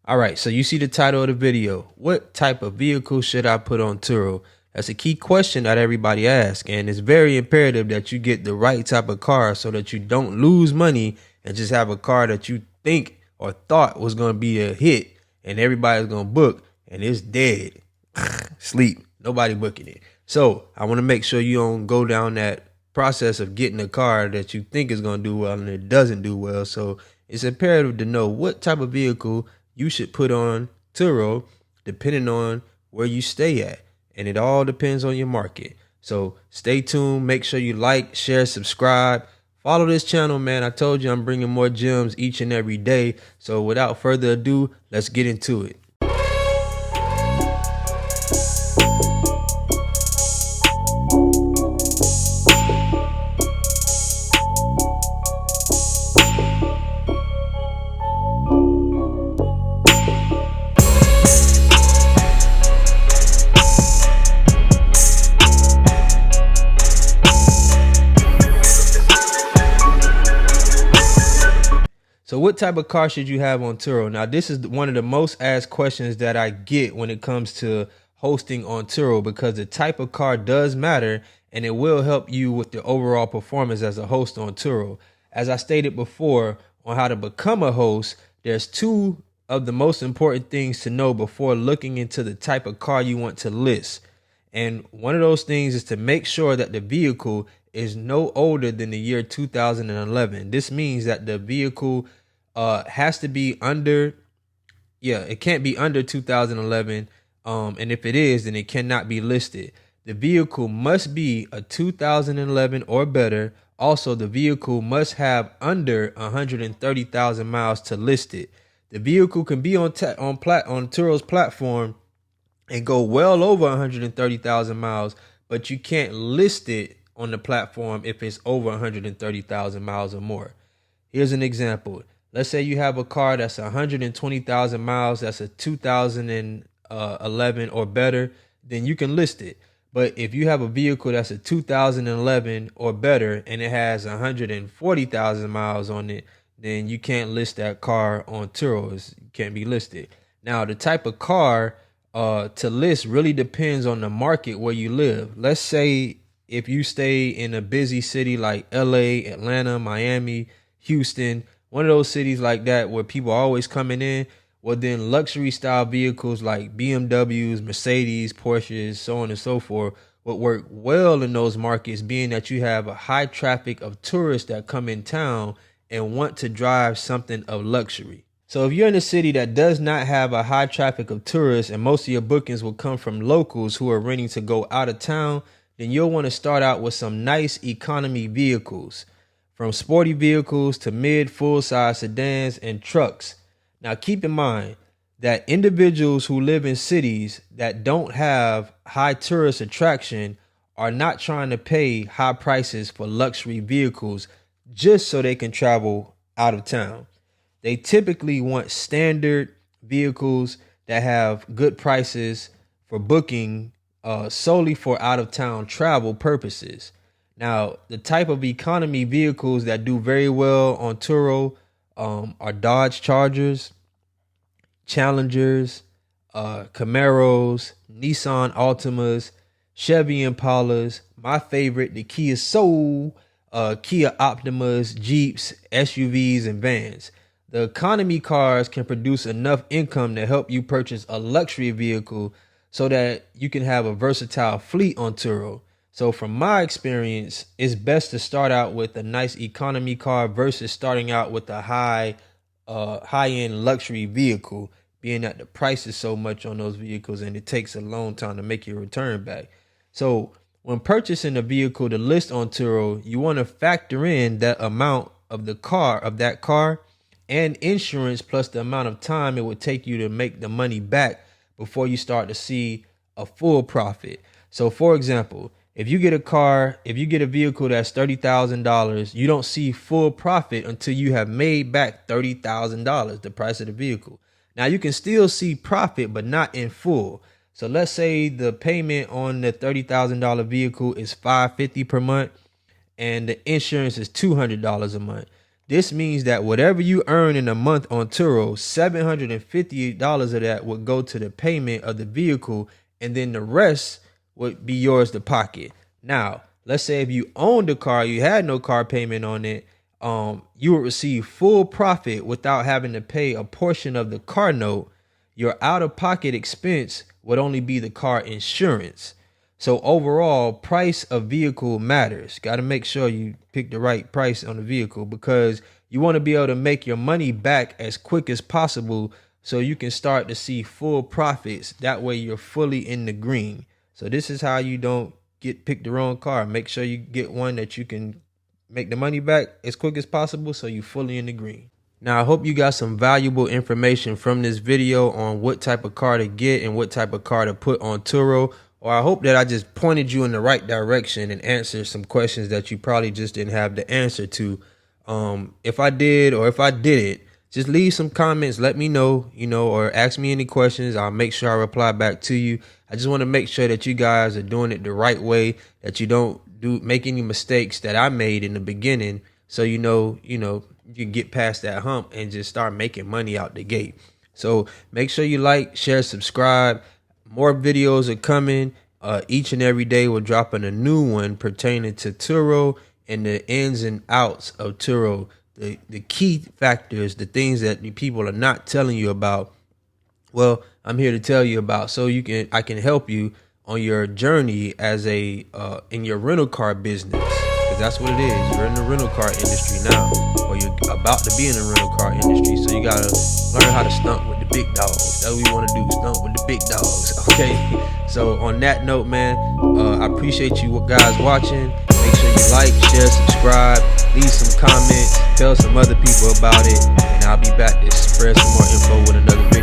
All right, so you see the title of the video. What type of vehicle should I put on Turo? That's a key question that everybody asks, and it's very imperative that you get the right type of car so that you don't lose money and just have a car that you think or thought was going to be a hit and everybody's going to book and it's dead. Sleep. Nobody booking it. So I want to make sure you don't go down that process of getting a car that you think is going to do well and it doesn't do well. So it's imperative to know what type of vehicle you should put on Turo depending on where you stay at. And it all depends on your market. So stay tuned. Make sure you like, share, subscribe. Follow this channel, man. I told you I'm bringing more gems each and every day. So without further ado, let's get into it. So what type of car should you have on Turo? Now, this is one of the most asked questions that I get when it comes to hosting on Turo, because the type of car does matter and it will help you with the overall performance as a host on Turo. As I stated before on how to become a host, there's two of the most important things to know before looking into the type of car you want to list. And one of those things is to make sure that the vehicle is no older than the year 2011. This means that the vehicle has to be under, it can't be under 2011. And if it is, then it cannot be listed. The vehicle must be a 2011 or better. Also, the vehicle must have under 130,000 miles to list it. The vehicle can be on Turo's platform and go well over 130,000 miles, but you can't list it on the platform if it's over 130,000 miles or more. Here's an example. Let's say you have a car that's 120,000 miles, that's a 2011 or better, then you can list it. But if you have a vehicle that's a 2011 or better and it has 140,000 miles on it, then you can't list that car on Turo. It can't be listed. Now, the type of car to list really depends on the market where you live. Let's say if you stay in a busy city like LA, Atlanta, Miami, Houston, one of those cities like that where people are always coming in, well, then luxury style vehicles like BMWs, Mercedes, Porsches, so on and so forth would work well in those markets, being that you have a high traffic of tourists that come in town and want to drive something of luxury. So if you're in a city that does not have a high traffic of tourists and most of your bookings will come from locals who are renting to go out of town, then you'll want to start out with some nice economy vehicles, from sporty vehicles to mid full-size sedans and trucks. Now, keep in mind that individuals who live in cities that don't have high tourist attraction are not trying to pay high prices for luxury vehicles just so they can travel out of town. They typically want standard vehicles that have good prices for booking solely for out-of-town travel purposes. Now, the type of economy vehicles that do very well on Turo are Dodge Chargers, Challengers, Camaros, Nissan Altimas, Chevy Impalas, my favorite, the Kia Soul, Kia Optimas, Jeeps, SUVs, and vans. The economy cars can produce enough income to help you purchase a luxury vehicle so that you can have a versatile fleet on Turo. So from my experience, it's best to start out with a nice economy car versus starting out with a high-end luxury vehicle, being that the price is so much on those vehicles and it takes a long time to make your return back. So when purchasing a vehicle to list on Turo, you want to factor in that amount of that car and insurance, plus the amount of time it would take you to make the money back before you start to see a full profit. So for example, if you get a vehicle that's $30,000, you don't see full profit until you have made back $30,000, the price of the vehicle. Now you can still see profit, but not in full. So let's say the payment on the $30,000 vehicle is $550 per month and the insurance is $200 a month. This means that whatever you earn in a month on Turo, $750 of that would go to the payment of the vehicle, and then the rest would be yours to pocket. Now, let's say if you owned the car, you had no car payment on it, you would receive full profit without having to pay a portion of the car note. Your out-of-pocket expense would only be the car insurance. So overall, price of vehicle matters. Got to make sure you pick the right price on the vehicle, because you want to be able to make your money back as quick as possible so you can start to see full profits. That way you're fully in the green. So this is how you don't pick the wrong car. Make sure you get one that you can make the money back as quick as possible so you're fully in the green. Now, I hope you got some valuable information from this video on what type of car to get and what type of car to put on Turo. Or I hope that I just pointed you in the right direction and answered some questions that you probably just didn't have the answer to. If I did, or if I didn't, just leave some comments. Let me know, or ask me any questions. I'll make sure I reply back to you. I just want to make sure that you guys are doing it the right way, that you don't make any mistakes that I made in the beginning. So, you can get past that hump and just start making money out the gate. So make sure you like, share, subscribe. More videos are coming. Each and every day we're dropping a new one pertaining to Turo and the ins and outs of Turo, the key factors, the things that the people are not telling you about. Well, I'm here to tell you about, so I can help you on your journey as in your rental car business, because that's what it is. You're in the rental car industry now, or you're about to be in the rental car industry. So you gotta learn how to stunt with the big dogs. That's what we want to do, stunt with the big dogs. Okay. So on that note, man, I appreciate you guys watching. Make sure you like, share, subscribe, leave some comments, tell some other people about it, and I'll be back to spread some more info with another video.